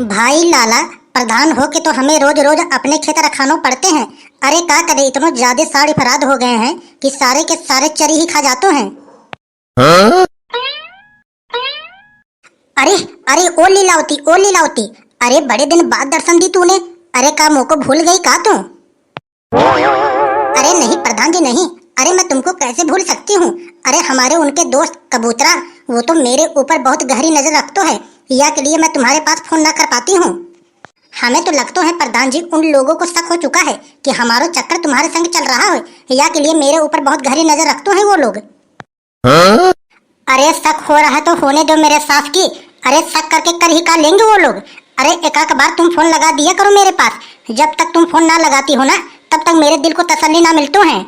भाई लाला, प्रधान हो के तो हमें रोज रोज अपने खेत रखानो पड़ते हैं। अरे क्या करे, इतनो ज्यादा साड़ी फराद हो गए हैं कि सारे के सारे चरी ही खा जाते हैं। हाँ? अरे अरे ओ लीलावती, ओ लीलावती, अरे बड़े दिन बाद दर्शन दी तूने। अरे का मुँह को भूल गई का तू? अरे नहीं प्रधान जी नहीं, अरे मैं तुमको कैसे भूल सकती हूँ। अरे हमारे उनके दोस्त कबूतरा, वो तो मेरे ऊपर बहुत गहरी नजर रखते है, या के लिए मैं तुम्हारे पास फोन ना कर पाती हूँ। हमें तो लगता है प्रधान जी, उन लोगों को शक हो चुका है कि हमारा चक्कर तुम्हारे संग चल रहा है, या के लिए मेरे ऊपर बहुत गहरी नजर रखते हैं वो लोग। हाँ? अरे शक हो रहा है तो होने दो मेरे सास की। अरे शक करके कर ही का लेंगे वो लोग। अरे एक बार तुम फोन लगा दिया करो मेरे पास। जब तक तुम फोन ना लगाती हो ना, तब तक मेरे दिल को तसल्ली ना मिलती है।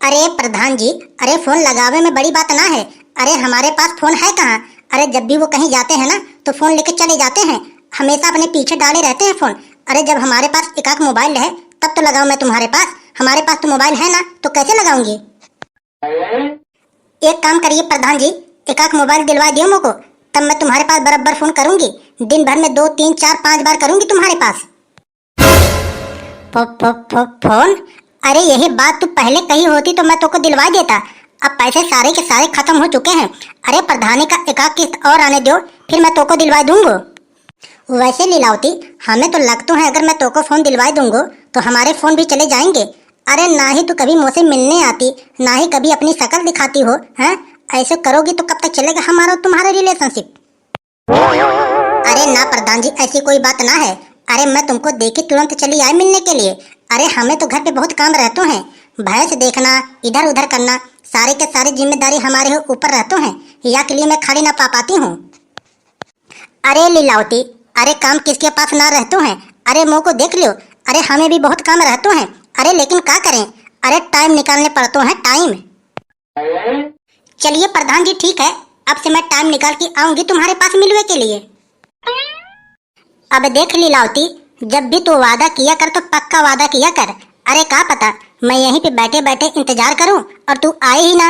अरे प्रधान जी, अरे फोन लगावे में बड़ी बात ना है। अरे हमारे पास फोन है कहाँ। अरे जब भी वो कहीं जाते हैं ना, तो फोन लेके चले जाते हैं, हमेशा अपने पीछे डाले रहते हैं फोन। अरे जब हमारे पास एक मोबाइल है तब तो लगाऊं मैं तुम्हारे पास। हमारे पास तो मोबाइल है ना, तो कैसे लगाऊंगी। एक काम करिए प्रधान जी, एक मोबाइल दिलवा दियो मुझको, तब मैं तुम्हारे पास बराबर फोन करूंगी। दिन भर में 2 3 4 5 बार करूंगी तुम्हारे पास फोन। अरे यही बात तू पहले कही होती तो मैं तुमको दिलवा देता। अब पैसे सारे के सारे खत्म हो चुके हैं। अरे प्रधानी का एक किस्त और आने दो, फिर मैं तुमको दिलवा दूंगा। वैसे लीलावती, हमें तो लगता है अगर मैं तुमको फोन दिलवा दूंगा तो हमारे फोन भी चले जाएंगे। अरे ना ही तू कभी मुझसे मिलने आती, ना ही कभी अपनी शक्ल दिखाती हो, हैं? ऐसे करोगी तो कब तक चलेगा हमारा और तुम्हारा रिलेशनशिप। अरे ना प्रधान जी, ऐसी कोई बात ना है। अरे मैं तुमको देखे तुरंत चली आई मिलने के लिए। अरे हमें तो घर पे बहुत काम रहते हैं, भैंस देखना, इधर उधर करना, सारे के सारी जिम्मेदारी हमारे ऊपर रहते हैं, या के लिए मैं खाली ना पा पाती हूँ। अरे लीलावती, अरे काम किसके पास ना रहते हैं। अरे मुँह को देख लो, अरे हमें भी बहुत काम रहते हैं। अरे लेकिन क्या करें, अरे टाइम निकालने पड़ते हैं, टाइम। चलिए प्रधान जी ठीक है, अब से मैं टाइम निकाल के आऊंगी तुम्हारे पास मिलने के लिए। अब देख लीलावती, जब भी तू वादा किया कर तो पक्का वादा किया कर। अरे क्या पता मैं यहीं पे बैठे बैठे इंतजार करूं और तू आए ही ना।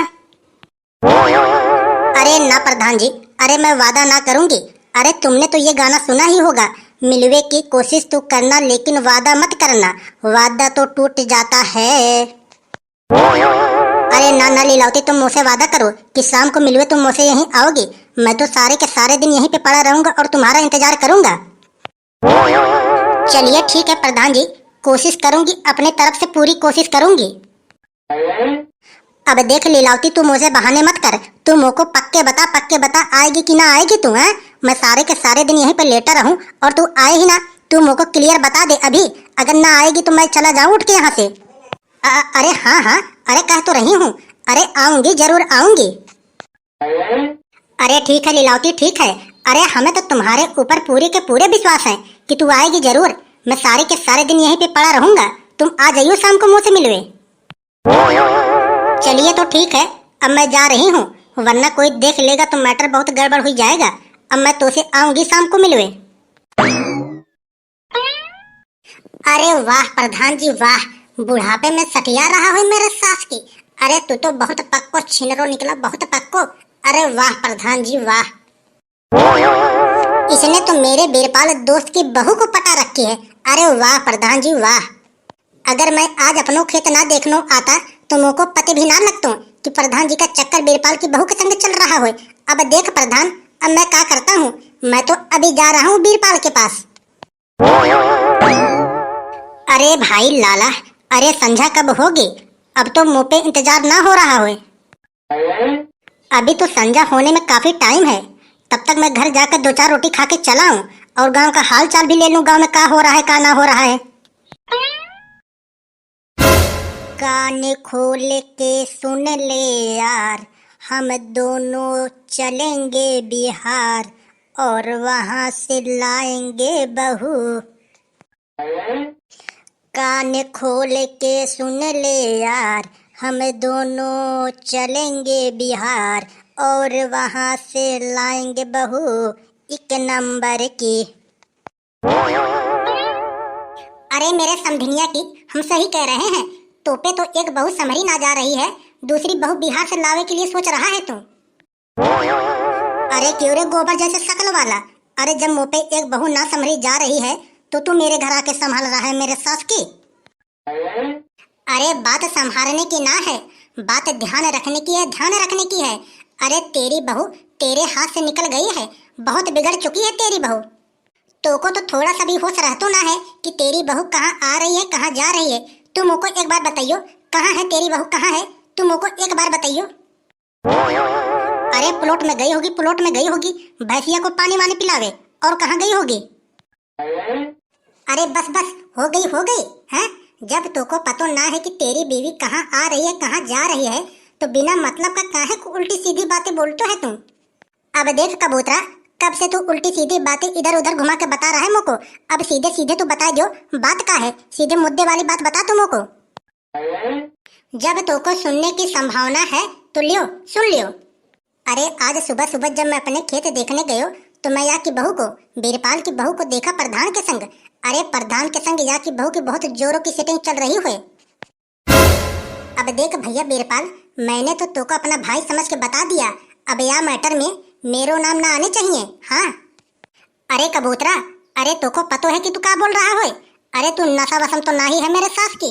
अरे ना प्रधान जी, अरे मैं वादा ना करूंगी। अरे तुमने तो ये गाना सुना ही होगा, मिलवे की कोशिश तू करना लेकिन वादा मत करना, वादा तो टूट जाता है। अरे ना ना लीलावती, तुम मुझसे वादा करो कि शाम को मिलवे तुम मुझसे यहीं आओगी। मैं तो सारे के सारे दिन यहीं पे पड़ा रहूंगा और तुम्हारा इंतजार करूंगा। चलिए ठीक है प्रधान जी, कोशिश करूंगी, अपने तरफ से पूरी कोशिश करूंगी। अब देख लीलावती, तू मुझे बहाने मत कर, तू मुझको पक्के बता आएगी कि ना आएगी तू, हैं? मैं सारे के सारे दिन यहीं पे लेटा रहूं और तू आए ही ना। तू मुझको क्लियर बता दे अभी, अगर ना आएगी तो मैं चला जाऊं उठ के यहाँ से। अरे हाँ हाँ, अरे कह तो रही हूँ, अरे आऊंगी, जरूर आऊंगी। अरे ठीक है लीलावती ठीक है। अरे हमें तो तुम्हारे ऊपर पूरे के पूरे विश्वास है कि तू आएगी जरूर। मैं सारे के सारे दिन यहीं पे पड़ा रहूंगा, तुम आ जाइयो शाम को मुझसे मिलवे। चलिए तो ठीक है, अब मैं जा रही हूँ, वरना कोई देख लेगा तो मैटर बहुत गड़बड़ हो जाएगा। अब मैं तो से आऊंगी शाम को मिलवे। अरे वाह प्रधान जी वाह, बुढ़ापे में सटिया रहा हो मेरे सास की। अरे तू तो बहुत पक्को छिनरो निकला, बहुत पक्को। अरे वाह प्रधान जी वाह, इसने तो मेरे बीरपाल दोस्त की बहू को पटा रखी है। अरे वाह प्रधान जी वाह, अगर मैं आज अपनों खेत ना देखने आता तो मुझको पता भी ना लगता कि प्रधान जी का चक्कर बीरपाल की बहू के संग चल रहा हो। अब देख प्रधान, अब मैं क्या करता हूँ, मैं तो अभी जा रहा हूँ बीरपाल के पास। अरे भाई लाला, अरे संध्या कब होगी, अब तो मुँह पे इंतजार ना हो रहा हो। अभी तो संध्या होने में काफी टाइम है, तब तक मैं घर जाकर 2 4 रोटी खा के चला हूँ और गांव का हाल चाल भी ले लूं, गांव में क्या हो रहा है क्या ना हो रहा है। कान खोल के सुन ले यार, हम दोनों चलेंगे बिहार और वहां से लाएंगे बहू। कान खोल के सुन ले यार, हम दोनों चलेंगे बिहार और वहां से लाएंगे बहू 1 नंबर की। अरे मेरे समधिनिया की, हम सही कह रहे हैं, तोपे तो एक बहू समरी ना जा रही है, दूसरी बहू बिहार से लावे के लिए सोच रहा है तू। अरे क्यों रे गोबर जैसे शकल वाला, अरे जब मुँह पे एक बहू ना संभली जा रही है तो तू मेरे घर आके संभाल रहा है मेरे सास की। अरे बात संभालने की ना है, बात ध्यान रखने की है, ध्यान रखने की है। अरे तेरी बहू तेरे हाथ से निकल गई है, बहुत बिगड़ चुकी है तेरी बहू। तो को तो थोड़ा सा भी होश रहतो ना है कि तेरी बहू कहाँ आ रही है, कहाँ जा रही है। तुम मुझको एक बार बताइयो, कहाँ है तेरी बहू, कहाँ है? तुम मुझको एक बार बताइयो। अरे प्लॉट में गई होगी, प्लॉट में गई होगी भैंसिया को पानी वानी पिलावे। और कहाँ गई होगी? अरे बस बस, हो गई है। जब तुमको पतो ना है कि तेरी बीवी कहाँ आ रही है, कहाँ जा रही है, तो बिना मतलब का काहे को उल्टी सीधी बातें बोलते है तुम। अब देख कबूतरा, कब से तू उल्टी सीधी बातें इधर उधर घुमा के बता रहा है मुझको। अब सीधे सीधे तू बता दो बात का है, सीधे मुद्दे वाली बात बता तू मुझको। जब तुमको सुनने की संभावना है तो लियो, सुन लियो। अरे आज सुबह सुबह जब मैं अपने खेत देखने गयो तो मैं यहाँ की बहू को, बीरपाल की बहू को देखा प्रधान के संग। अरे प्रधान के संग यहाँ की बहू की बहुत जोरों की सेटिंग चल रही है। अब देख भैया बीरपाल, मैंने तो तुमको अपना भाई समझ के बता दिया। अब यह मैटर में मेरो नाम ना आने चाहिए। हाँ अरे कबूतरा, अरे तुमको पतो है कि तू क्या बोल रहा है? अरे तू नशा वसम तो ना ही है मेरे सास की।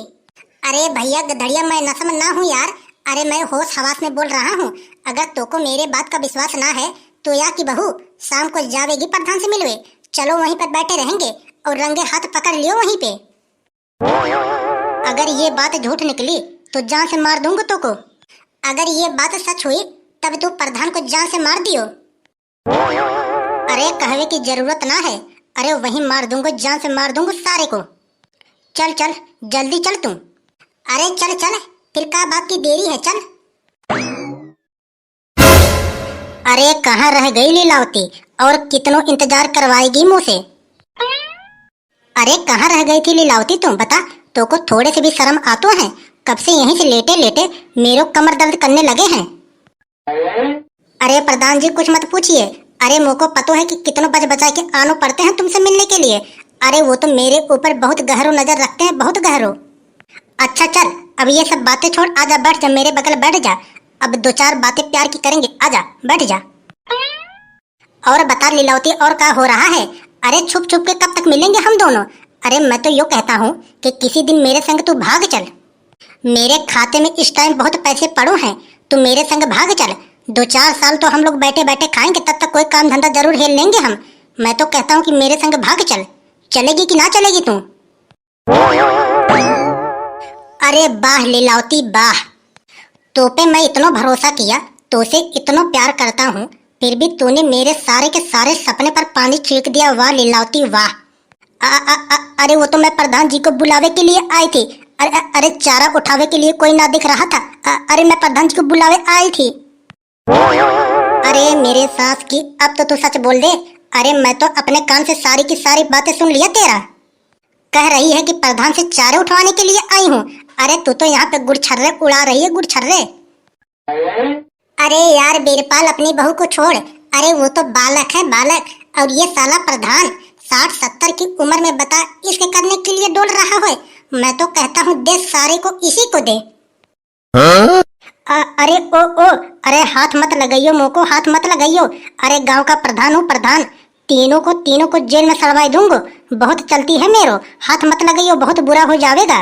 अरे भैया गधड़िया, मैं नशा में ना हूँ यार। अरे मैं होश हवास में बोल रहा हूँ। अगर तुमको मेरे बात का विश्वास ना है तो यहाँ की बहू शाम को जावेगी प्रधान से मिलवे। चलो वहीं पर बैठे रहेंगे और रंगे हाथ पकड़ लियो वहीं पे। अगर ये बात झूठ निकली तो जान से मार दूंगा तुमको। अगर ये बात सच हुई तब तू प्रधान को जान से मार दियो। अरे कहवे की जरूरत ना है, अरे वहीं मार दूंगा, जान से मार दूंगा सारे को। चल चल जल्दी चल तू। अरे चल चल, फिर क्या बात की देरी है, चल। अरे कहाँ रह गई लीलावती, और कितनों इंतजार करवाएगी मुँह से। अरे कहाँ रह गई थी लीलावती तुम, बता। तो को थोड़े से भी शर्म आतो है? कब से यहीं से लेटे लेटे मेरो कमर दर्द करने लगे हैं। अरे प्रधान जी कुछ मत पूछिए। अरे मुझको पतो है कि कितनों बच बचा के आनो पड़ते हैं तुमसे मिलने के लिए। अरे वो तो मेरे ऊपर बहुत गहरो नजर रखते हैं, बहुत गहरो। अच्छा चल, अब ये सब बातें छोड़, आजा बैठ जा, मेरे बगल बैठ जा। अब दो चार बातें प्यार की करेंगे, आजा बैठ जा। और बता लीलावती, और क्या हो रहा है? अरे छुप छुप के कब तक मिलेंगे हम दोनों? अरे मैं तो यो कहता हूँ कि किसी दिन मेरे संग तू भाग चल। मेरे खाते में इस टाइम बहुत पैसे पड़ो हैं, तू मेरे संग भाग चल। 2-4 साल तो हम लोग बैठे बैठे खाएंगे, तब तक कोई काम धंधा जरूर हेल लेंगे हम। मैं तो कहता हूँ कि मेरे संग भाग चल। चलेगी कि ना चलेगी तू? अरे बाह लीलावती बाह, तो पे मैं इतना भरोसा किया, तो से इतना प्यार करता हूँ, फिर भी तूने मेरे सारे के सारे सपने पर पानी छिड़क दिया। वाह लीलावती वाह। अरे वो तो मैं प्रधान जी को बुलावे के लिए आई थी। अरे चारा उठावे के लिए कोई ना दिख रहा था। अरे मैं प्रधान जी को बुलावे आई थी। अरे मेरे सास की, अब तो तू सच बोल दे। अरे मैं तो अपने कान से सारी की सारी बातें सुन लिया तेरा। कह रही है कि प्रधान से चारे उठवाने के लिए आई हूँ। अरे तू तो यहाँ पे गुड़छर्रे उड़ा रही है, गुड़छर्रे। अरे यार बीरपाल, अपनी बहू को छोड़। अरे वो तो बालक है, बालक। और ये साला प्रधान 60-70 की उम्र में, बता इसके करने के लिए डोल रहा है। मैं तो कहता हूँ दे सारे को, इसी को दे। अरे ओ, अरे हाथ मत लगाइयो मुँह को, हाथ मत लगाइयो। अरे गांव का प्रधान हूँ, प्रधान। तीनों को जेल में सड़वाई दूंगो। बहुत चलती है मेरो, हाथ मत लगाइयो, बहुत बुरा हो जाएगा।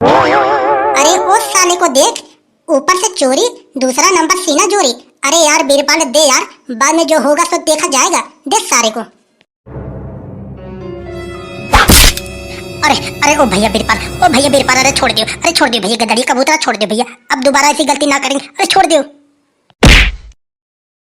अरे ओ साले को देख, ऊपर से चोरी, दूसरा नंबर सीना जोरी। अरे यार बीरपाल दे यार, बाद में जो होगा सो देखा जाएगा, दे सारे को। अरे ओ भैया बीरपाल, ओ भैया बीरपाल, अरे छोड़ दियो, अरे छोड़ दियो भैया, गदड़ी कबूतरा छोड़ दियो भैया। अब दोबारा ऐसी गलती ना करेंगे, अरे छोड़ दियो।